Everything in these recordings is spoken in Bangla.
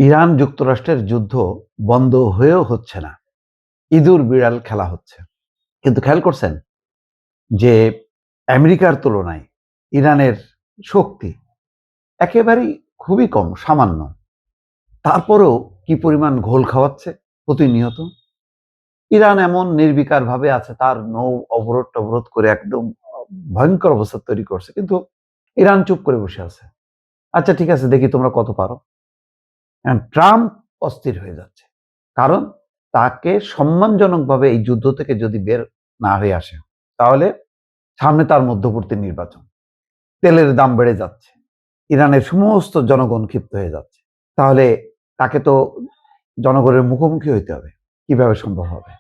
ইরান যুক্তরাষ্ট্রের যুদ্ধ বন্ধ হয়েও হচ্ছে না। ইঁদুর বিড়াল খেলা হচ্ছে। কিন্তু খেয়াল করছেন যে আমেরিকার তুলনায় ইরানের শক্তি একেবারেই খুবই কম, সামান্য। তারপরেও কি পরিমাণ ঘোল খাওয়াচ্ছে প্রতিনিয়ত। ইরান এমন নির্বিকারভাবে আছে, তার নৌ অবরোধ করে একদম ভয়ঙ্কর অবস্থা তৈরি করছে। কিন্তু ইরান চুপ করে বসে আছে। আচ্ছা ঠিক আছে, দেখি তোমরা কত পারো। ট্রাম্প অস্থির হয়ে যাচ্ছে। কারণ তাকে সম্মানজনকভাবে এই যুদ্ধ থেকে যদি বের না হয়ে আসে, তাহলে সামনে তার মধ্যবর্তী নির্বাচন। তেলের দাম বেড়ে যাচ্ছে। ইরানের সমস্ত জনগণ ক্ষিপ্ত হয়ে যাচ্ছে। তাহলে তাকে তো জনগণের মুখোমুখি হইতে হবে। কিভাবে সম্ভব হবে?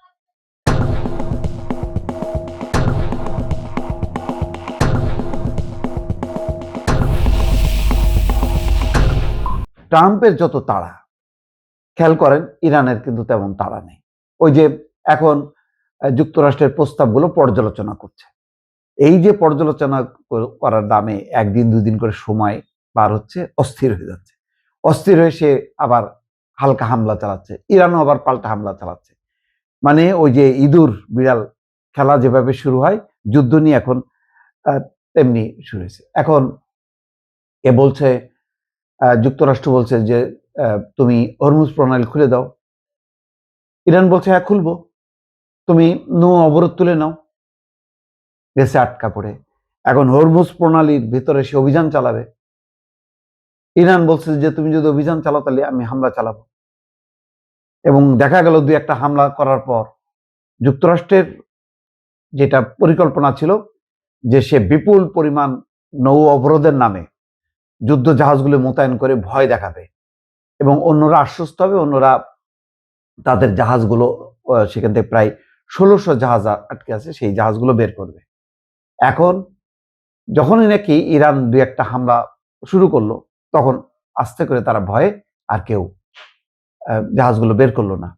ট্রাম্পের যত তাড়া, খেয়াল করেন ইরানের কিন্তু তেমন তাড়া নেই। ওই যে এখন যুক্তরাষ্ট্রের প্রস্তাবগুলো পর্যালোচনা করছে। এই যে পর্যালোচনা করার দামে একদিন দুদিন করে সময় পার হচ্ছে, অস্থির হয়ে যাচ্ছে। অস্থির হয়ে সে আবার হালকা হামলা চালাচ্ছে, ইরানও আবার পাল্টা হামলা চালাচ্ছে। মানে ওই যে ইঁদুর বিড়াল খেলা যেভাবে শুরু হয়, যুদ্ধ নিয়ে এখন তেমনি শুরু হয়েছে। এখন এ বলছে, যুক্তরাষ্ট্র বলছে যে তুমি হরমুজ প্রণালী খুলে দাও। ইরান বলছে হ্যাঁ খুলবো, তুমি নৌ অবরোধ তুলে নাও। গেছে আটকা পড়ে। এখন হরমুজ প্রণালীর ভিতরে সে অভিযান চালাবে। ইরান বলছে যে তুমি যদি অভিযান চালাও তাহলে আমি হামলা চালাবো। এবং দেখা গেল দুই একটা হামলা করার পর যুক্তরাষ্ট্রের যেটা পরিকল্পনা ছিল যে সে বিপুল পরিমাণ নৌ অবরোধের নামে যুদ্ধ জাহাজগুলো মোতায়েন করে ভয় দেখাবে এবং অন্যরা আশ্বস্ত হবে, অন্যরা তাদের জাহাজগুলো সেখান থেকে প্রায় ১৬০০ জাহাজ আটকে আছে, সেই জাহাজগুলো বের করবে। এখন যখনই নাকি ইরান দুই একটা হামলা শুরু করলো, তখন আস্তে করে তারা ভয়ে আর কেউ জাহাজগুলো বের করলো না।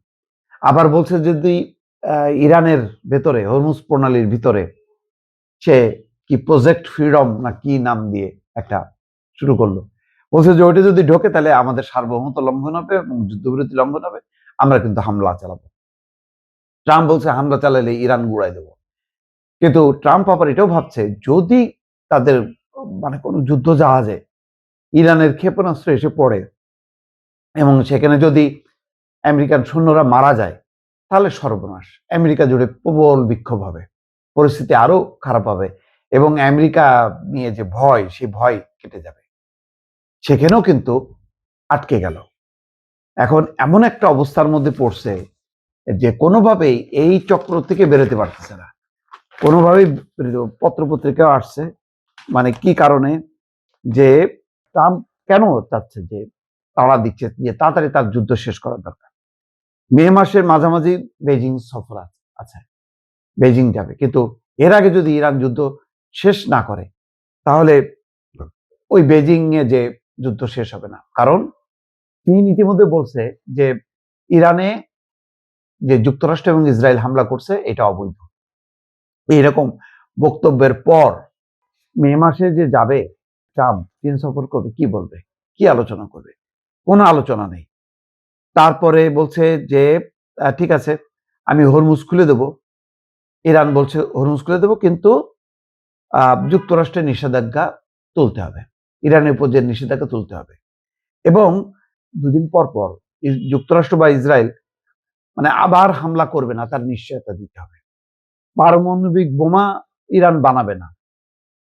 আবার বলছে যদি ইরানের ভেতরে হরমুজ প্রণালীর ভিতরে সে কি প্রজেক্ট ফ্রিডম না কি নাম দিয়ে একটা শুরু করলো, বলছে যে ওইটা যদি ঢোকে তাহলে আমাদের সার্বভৌমত্ব লঙ্ঘন হবে এবং যুদ্ধবিরতি লঙ্ঘন হবে, আমরা কিন্তু হামলা চালাবো। ট্রাম্প বলছে হামলা চালালে ইরান গুড়াই দেবো। কিন্তু ট্রাম্প আবার এটাও ভাবছে যদি তাদের মানে কোনো যুদ্ধ জাহাজে ইরানের ক্ষেপণাস্ত্র এসে পড়ে এবং সেখানে যদি আমেরিকান সৈন্যরা মারা যায়, তাহলে সর্বনাশ। আমেরিকা জুড়ে প্রবল বিক্ষোভ হবে, পরিস্থিতি আরো খারাপ হবে এবং আমেরিকা নিয়ে যে ভয়, সেই ভয় কেটে যাবে। সেখানেও কিন্তু আটকে গেল। এখন এমন একটা অবস্থার মধ্যে পড়ছে যে কোনোভাবেই এই চক্র থেকে বেরোতে পারতেছে না। কোনোভাবেই পত্রপত্রিকাও আসছে, মানে কি কারণে, যে ট্রাম্প কেন চাচ্ছে যে তাড়া দিচ্ছে যে তাড়াতাড়ি তার যুদ্ধ শেষ করা দরকার। মে মাসের মাঝামাঝি বেজিং সফর আছে, বেজিং যাবে। কিন্তু এর আগে যদি ইরান যুদ্ধ শেষ না করে, তাহলে ওই বেজিং এ যে যুদ্ধ শেষ হবে না। কারণ তিনি ইতিমধ্যে বলছে যে ইরানে যে যুক্তরাষ্ট্র এবং ইসরায়েল হামলা করছে এটা অবৈধ। এইরকম বক্তব্যের পর মে মাসে যে যাবে ট্রাম্প, চীন সফর করবে, কি বলবে, কি আলোচনা করবে? কোনো আলোচনা নেই। তারপরে বলছে যে ঠিক আছে, আমি হরমুজ খুলে দেব। ইরান বলছে হরমুজ খুলে দেব, কিন্তু যুক্তরাষ্ট্রের নিষেধাজ্ঞা তুলতে হবে, ইরানের উপর যে নিষেধাজ্ঞা তুলতে হবে। এবং দুদিন পর পর যুক্তরাষ্ট্র বা ইসরায়েল মানে আবার হামলা করবে না, তার নিশ্চয়তা দিতে হবে। পারমাণবিক বোমা ইরান বানাবে না,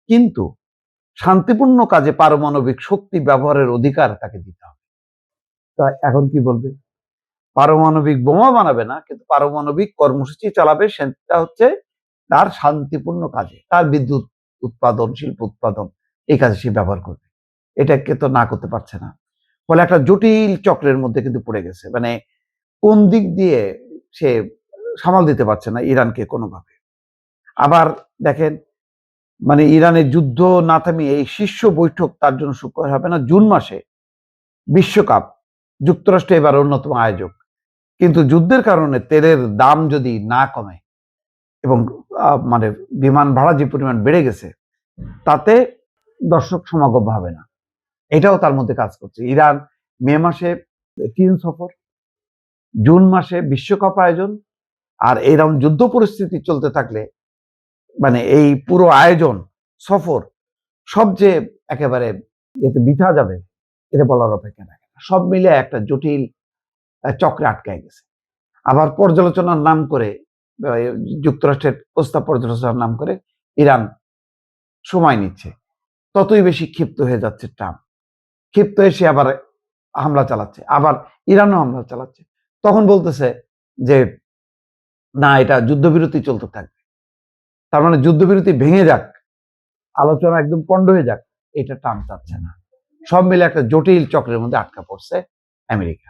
কিন্তু শান্তিপূর্ণ কাজে পারমাণবিক শক্তি ব্যবহারের অধিকার তাকে দিতে হবে। তা এখন কি বলবে? পারমাণবিক বোমা বানাবে না, কিন্তু পারমাণবিক কর্মসূচি চালাবে, সেটা হচ্ছে তার শান্তিপূর্ণ কাজে, তার বিদ্যুৎ উৎপাদন, শিল্প উৎপাদন, এই কাজে সে ব্যবহার করবে। এটাকে তো না করতে পারছে না। ফলে একটা জটিল চক্রের মধ্যে কিন্তু পড়ে গেছে। মানে কোন দিক দিয়ে সে সামাল দিতে পারছে না ইরানকে কোনোভাবে। আবার দেখেন, মানে ইরানের যুদ্ধ না থামিয়ে এই শীর্ষ বৈঠক তার জন্য সুখকর হবে না। জুন মাসে বিশ্বকাপ, যুক্তরাষ্ট্র এবার অন্যতম আয়োজক। কিন্তু যুদ্ধের কারণে তেলের দাম যদি না কমে এবং মানে বিমান ভাড়া যে পরিমাণ বেড়ে গেছে, তাতে দর্শক সমাগম হবে না। এটাও তার মধ্যে কাজ করছে। ইরান মে মাসে চীন সফর, জুন মাসে বিশ্বকাপ আয়োজন, আর এইরকম যুদ্ধ পরিস্থিতি চলতে থাকলে মানে এই পুরো আয়োজন সফর সব যে একেবারে এতে বিথা যাবে এটা বলার অপেক্ষা রাখে না। সব মিলে একটা জটিল চক্রে আটকায় গেছে। আবার পর্যালোচনার নাম করে যুক্তরাষ্ট্রের প্রস্তাব পর্যালোচনার নাম করে ইরান সময় নিচ্ছে, ততই বেশি ক্ষিপ্ত হয়ে যাচ্ছে ট্রাম্প। ক্ষিপ্ত এসে আবার হামলা চালাচ্ছে, আবার ইরানও হামলা চালাচ্ছে। তখন বলতেছে যে না, এটা যুদ্ধবিরতি চলতে থাকবে, তার মানে যুদ্ধবিরতি ভেঙে যাক, আলোচনা একদম পণ্ড হয়ে যাক, এটা ট্রাম্প চাচ্ছে না। সব মিলে একটা জটিল চক্রের মধ্যে আটকা পড়ছে আমেরিকা।